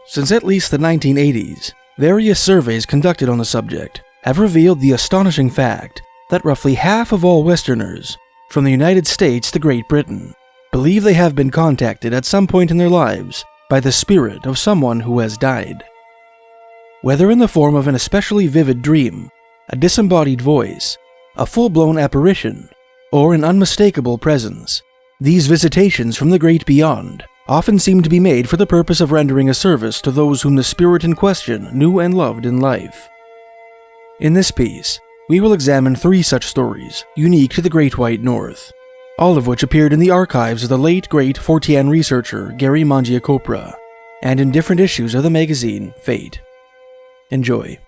Since at least the 1980s, various surveys conducted on the subject have revealed the astonishing fact that roughly half of all Westerners, from the United States to Great Britain, believe they have been contacted at some point in their lives by the spirit of someone who has died. Whether in the form of an especially vivid dream, a disembodied voice, a full-blown apparition, or an unmistakable presence, these visitations from the great beyond often seem to be made for the purpose of rendering a service to those whom the spirit in question knew and loved in life. In this piece, we will examine 3 such stories unique to the Great White North, all of which appeared in the archives of the late great Fortean researcher Gary Mangiacopra, and in different issues of the magazine Fate. Enjoy.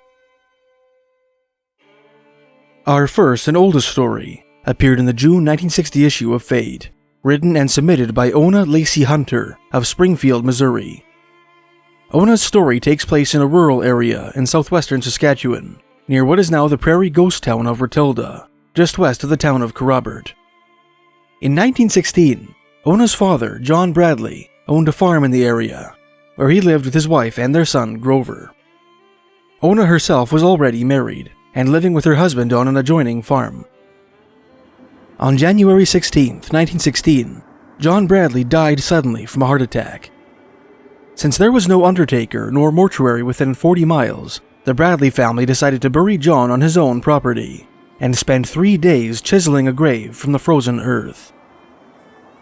Our first and oldest story appeared in the June 1960 issue of Fate, written and submitted by Ona Lacey Hunter of Springfield, Missouri. Ona's story takes place in a rural area in southwestern Saskatchewan, near what is now the prairie ghost town of Rotilda, just west of the town of Kerrobert. In 1916, Ona's father, John Bradley, owned a farm in the area, where he lived with his wife and their son, Grover. Ona herself was already married and living with her husband on an adjoining farm. On January 16, 1916, John Bradley died suddenly from a heart attack. Since there was no undertaker nor mortuary within 40 miles, the Bradley family decided to bury John on his own property and spend 3 days chiseling a grave from the frozen earth.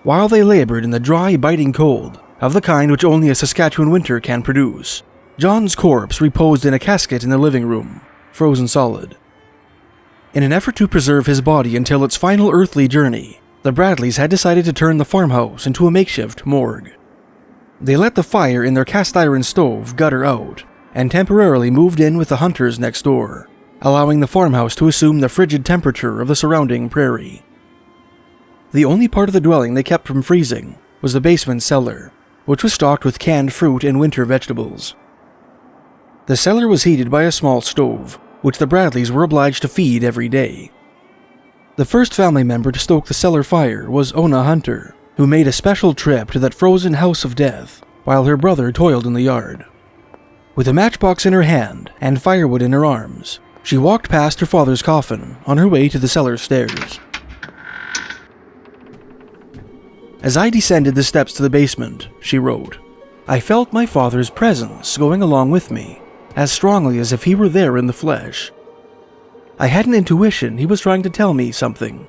While they labored in the dry, biting cold, of the kind which only a Saskatchewan winter can produce, John's corpse reposed in a casket in the living room, frozen solid. In an effort to preserve his body until its final earthly journey, the Bradleys had decided to turn the farmhouse into a makeshift morgue. They let the fire in their cast-iron stove gutter out and temporarily moved in with the Hunters next door, allowing the farmhouse to assume the frigid temperature of the surrounding prairie. The only part of the dwelling they kept from freezing was the basement cellar, which was stocked with canned fruit and winter vegetables. The cellar was heated by a small stove, which the Bradleys were obliged to feed every day. The first family member to stoke the cellar fire was Ona Hunter, who made a special trip to that frozen house of death while her brother toiled in the yard. With a matchbox in her hand and firewood in her arms, she walked past her father's coffin on her way to the cellar stairs. As I descended the steps to the basement, she wrote, I felt my father's presence going along with me, as strongly as if he were there in the flesh. I had an intuition he was trying to tell me something.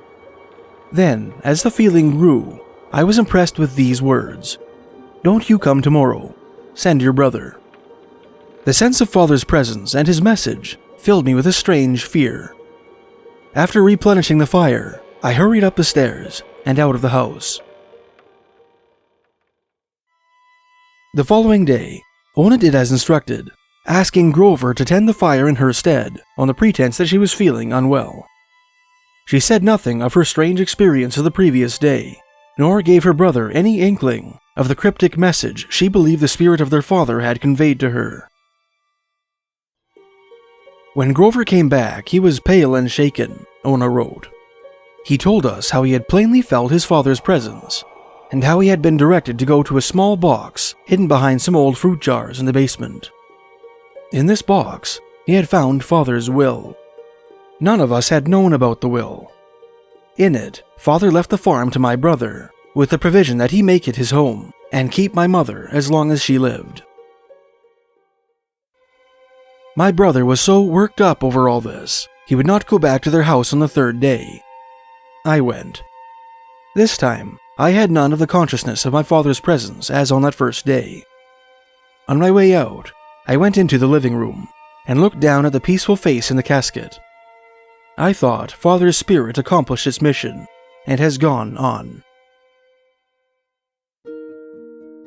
Then, as the feeling grew, I was impressed with these words, Don't you come tomorrow. Send your brother. The sense of father's presence and his message filled me with a strange fear. After replenishing the fire, I hurried up the stairs and out of the house. The following day, Ona did as instructed, asking Grover to tend the fire in her stead on the pretense that she was feeling unwell. She said nothing of her strange experience of the previous day, nor gave her brother any inkling of the cryptic message she believed the spirit of their father had conveyed to her. When Grover came back, he was pale and shaken, Ona wrote. He told us how he had plainly felt his father's presence, and how he had been directed to go to a small box hidden behind some old fruit jars in the basement. In this box, he had found Father's will. None of us had known about the will. In it, Father left the farm to my brother, with the provision that he make it his home and keep my mother as long as she lived. My brother was so worked up over all this, he would not go back to their house on the 3rd day. I went. This time, I had none of the consciousness of my father's presence as on that first day. On my way out, I went into the living room and looked down at the peaceful face in the casket. I thought Father's spirit accomplished its mission and has gone on.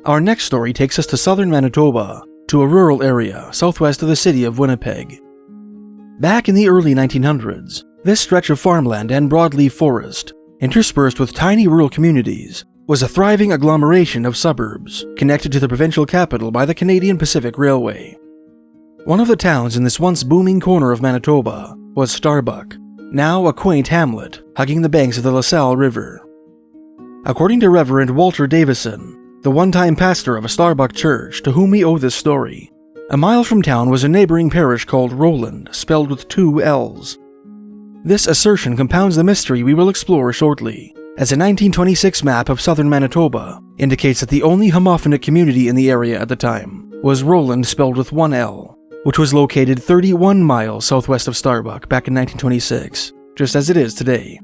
Our next story takes us to southern Manitoba, to a rural area southwest of the city of Winnipeg. Back in the early 1900s, this stretch of farmland and broadleaf forest, interspersed with tiny rural communities, was a thriving agglomeration of suburbs connected to the provincial capital by the Canadian Pacific Railway. One of the towns in this once booming corner of Manitoba was Starbuck, now a quaint hamlet hugging the banks of the La Salle River. According to Reverend Walter Davison, the one-time pastor of a Starbuck church to whom we owe this story. A mile from town was a neighboring parish called Roland, spelled with 2 L's. This assertion compounds the mystery we will explore shortly, as a 1926 map of southern Manitoba indicates that the only homophonic community in the area at the time was Roland, spelled with 1 L, which was located 31 miles southwest of Starbuck back in 1926, just as it is today.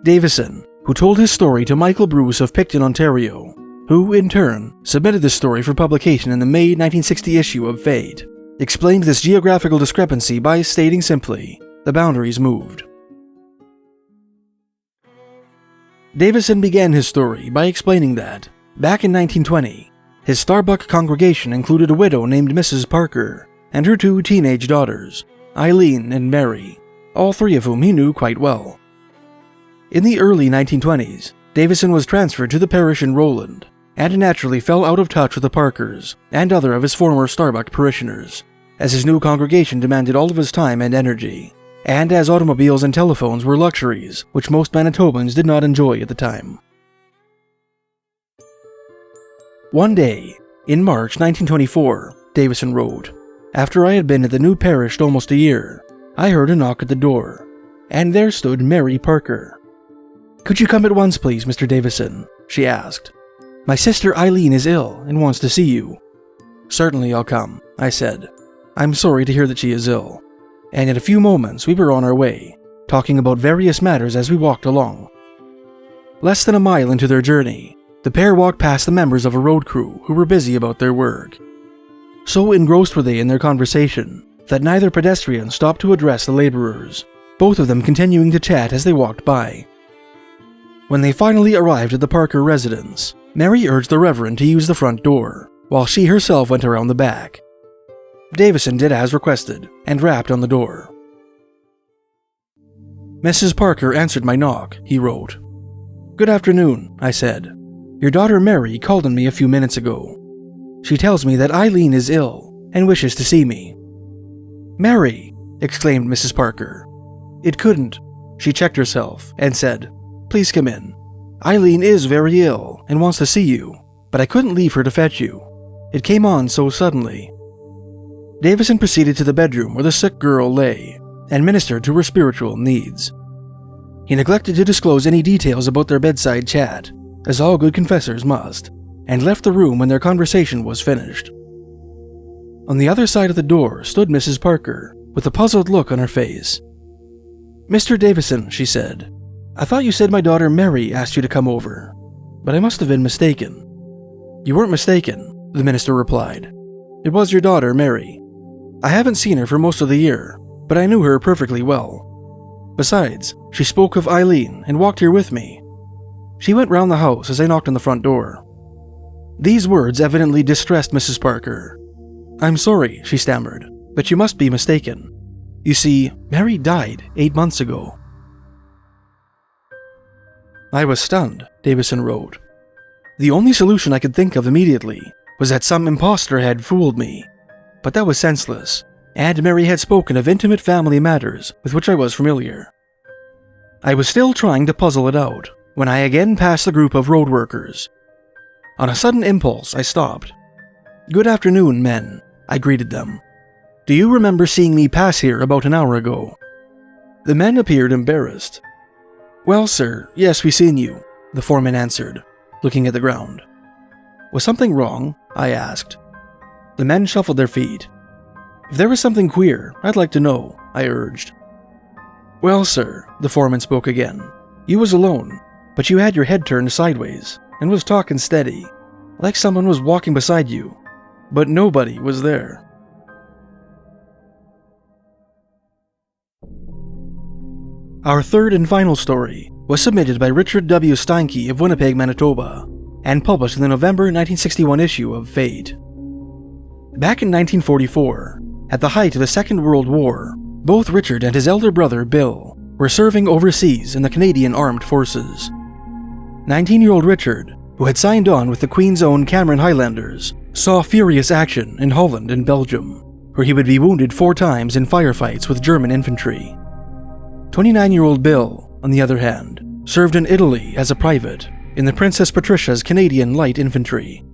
Davison, who told his story to Michael Bruce of Picton, Ontario, who, in turn, submitted the story for publication in the May 1960 issue of Fate, explained this geographical discrepancy by stating simply, the boundaries moved. Davison began his story by explaining that, back in 1920, his Starbuck congregation included a widow named Mrs. Parker and her 2 teenage daughters, Eileen and Mary, all 3 of whom he knew quite well. In the early 1920s, Davison was transferred to the parish in Roland, and naturally fell out of touch with the Parkers and other of his former Starbuck parishioners, as his new congregation demanded all of his time and energy, and as automobiles and telephones were luxuries which most Manitobans did not enjoy at the time. One day, in March 1924, Davison wrote, after I had been at the new parish almost a year, I heard a knock at the door, and there stood Mary Parker. "Could you come at once, please, Mr. Davison?" she asked. "My sister Eileen is ill and wants to see you." "Certainly I'll come," I said. "I'm sorry to hear that she is ill." And in a few moments we were on our way, talking about various matters as we walked along. Less than a mile into their journey, the pair walked past the members of a road crew who were busy about their work. So engrossed were they in their conversation that neither pedestrian stopped to address the laborers, both of them continuing to chat as they walked by. When they finally arrived at the Parker residence, Mary urged the Reverend to use the front door, while she herself went around the back. Davison did as requested, and rapped on the door. "Mrs. Parker answered my knock," he wrote. "Good afternoon," I said. "Your daughter Mary called on me a few minutes ago. She tells me that Eileen is ill, and wishes to see me." "Mary!" exclaimed Mrs. Parker. "It couldn't." She checked herself, and said, "Please come in. Eileen is very ill, and wants to see you, but I couldn't leave her to fetch you. It came on so suddenly." Davison proceeded to the bedroom where the sick girl lay, and ministered to her spiritual needs. He neglected to disclose any details about their bedside chat, as all good confessors must, and left the room when their conversation was finished. On the other side of the door stood Mrs. Parker, with a puzzled look on her face. "Mr. Davison," she said, "I thought you said my daughter Mary asked you to come over, but I must have been mistaken." "You weren't mistaken," the minister replied. "It was your daughter, Mary. I haven't seen her for most of the year, but I knew her perfectly well. Besides, she spoke of Eileen and walked here with me. She went round the house as I knocked on the front door." These words evidently distressed Mrs. Parker. "I'm sorry," she stammered, "but you must be mistaken. You see, Mary died 8 months ago." I was stunned, Davison wrote. The only solution I could think of immediately was that some impostor had fooled me. But that was senseless, and Mary had spoken of intimate family matters with which I was familiar. I was still trying to puzzle it out when I again passed the group of road workers. On a sudden impulse, I stopped. "Good afternoon, men," I greeted them. "Do you remember seeing me pass here about an hour ago?" The men appeared embarrassed. "Well, sir, yes, we seen you," the foreman answered, looking at the ground. "Was something wrong?" I asked. The men shuffled their feet. "If there was something queer, I'd like to know," I urged. "Well, sir," the foreman spoke again, "you was alone, but you had your head turned sideways and was talking steady, like someone was walking beside you, but nobody was there." Our third and final story was submitted by Richard W. Steinke of Winnipeg, Manitoba, and published in the November 1961 issue of Fate. Back in 1944, at the height of the Second World War, both Richard and his elder brother, Bill, were serving overseas in the Canadian Armed Forces. 19-year-old Richard, who had signed on with the Queen's Own Cameron Highlanders, saw furious action in Holland and Belgium, where he would be wounded 4 times in firefights with German infantry. 29-year-old Bill, on the other hand, served in Italy as a private, in the Princess Patricia's Canadian Light Infantry.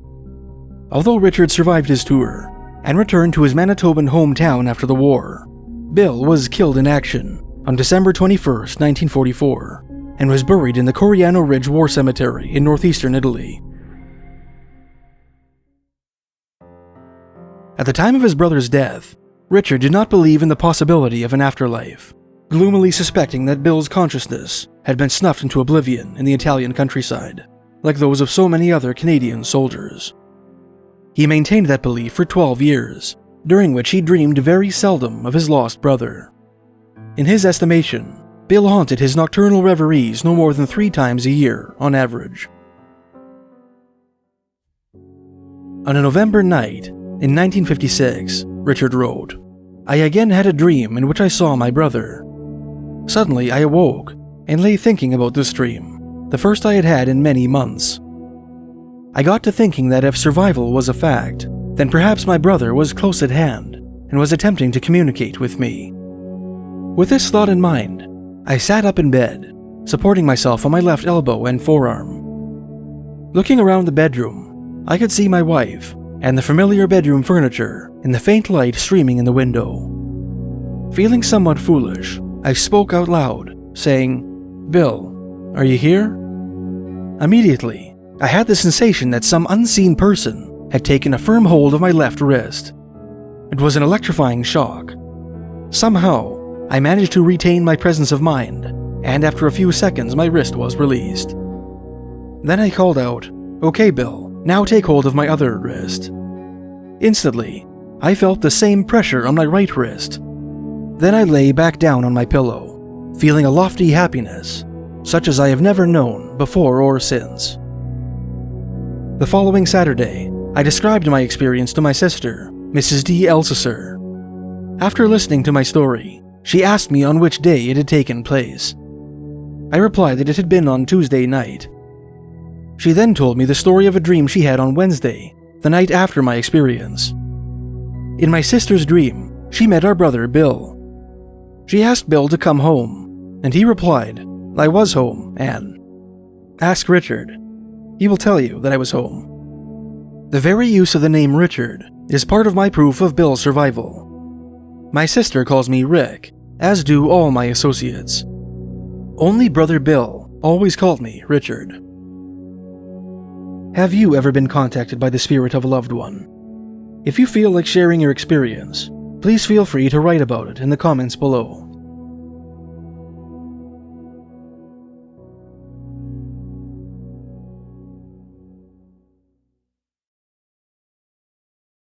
Although Richard survived his tour and returned to his Manitoban hometown after the war, Bill was killed in action on December 21, 1944, and was buried in the Coriano Ridge War Cemetery in northeastern Italy. At the time of his brother's death, Richard did not believe in the possibility of an afterlife, gloomily suspecting that Bill's consciousness had been snuffed into oblivion in the Italian countryside, like those of so many other Canadian soldiers. He maintained that belief for 12 years, during which he dreamed very seldom of his lost brother. In his estimation, Bill haunted his nocturnal reveries no more than 3 times a year on average. On a November night in 1956, Richard wrote, "I again had a dream in which I saw my brother. Suddenly I awoke and lay thinking about this dream, the first I had had in many months. I got to thinking that if survival was a fact, then perhaps my brother was close at hand and was attempting to communicate with me. With this thought in mind, I sat up in bed, supporting myself on my left elbow and forearm. Looking around the bedroom, I could see my wife and the familiar bedroom furniture in the faint light streaming in the window. Feeling somewhat foolish, I spoke out loud, saying, 'Bill, are you here?' Immediately, I had the sensation that some unseen person had taken a firm hold of my left wrist. It was an electrifying shock. Somehow, I managed to retain my presence of mind, and after a few seconds my wrist was released. Then I called out, 'Okay, Bill, now take hold of my other wrist.' Instantly, I felt the same pressure on my right wrist. Then I lay back down on my pillow, feeling a lofty happiness, such as I have never known before or since." The following Saturday, I described my experience to my sister, Mrs. D. Elsesser. After listening to my story, she asked me on which day it had taken place. I replied that it had been on Tuesday night. She then told me the story of a dream she had on Wednesday, the night after my experience. In my sister's dream, she met our brother Bill. She asked Bill to come home, and he replied, "I was home, and ask Richard. He will tell you that I was home." The very use of the name Richard is part of my proof of Bill's survival. My sister calls me Rick, as do all my associates. Only brother Bill always called me Richard. Have you ever been contacted by the spirit of a loved one? If you feel like sharing your experience, please feel free to write about it in the comments below.